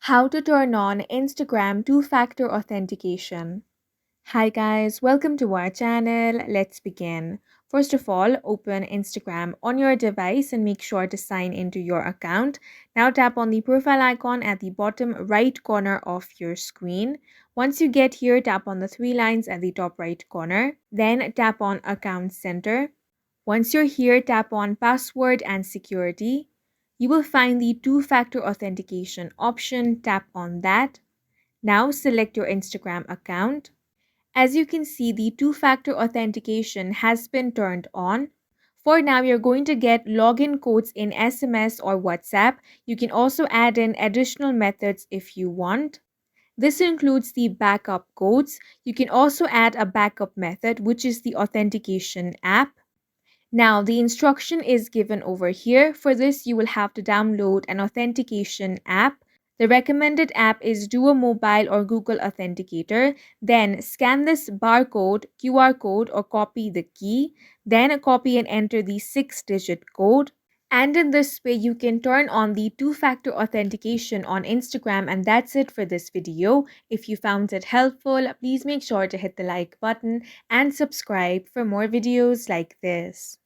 How to turn on Instagram two-factor authentication. Hi guys, welcome to our channel. Let's begin. First of all, open Instagram on your device and make sure to sign into your account. Now tap on the profile icon at the bottom right corner of your screen. Once you get here, tap on the three lines at the top right corner. Then tap on Account Center. Once you're here, tap on Password and Security. You will find the two-factor authentication option. Tap on that. Now select your Instagram account. As you can see, the two-factor authentication has been turned on. For now, you're going to get login codes in SMS or WhatsApp. You can also add in additional methods if you want. This includes the backup codes. You can also add a backup method, which is the authentication app. Now, the instruction is given over here. For this, you will have to download an authentication app. The recommended app is Duo Mobile or Google Authenticator. Then scan this barcode, QR code, or copy the key. Then copy and enter the 6-digit code. And in this way, you can turn on the two-factor authentication on Instagram. And that's it for this video. If you found it helpful, please make sure to hit the like button and subscribe for more videos like this.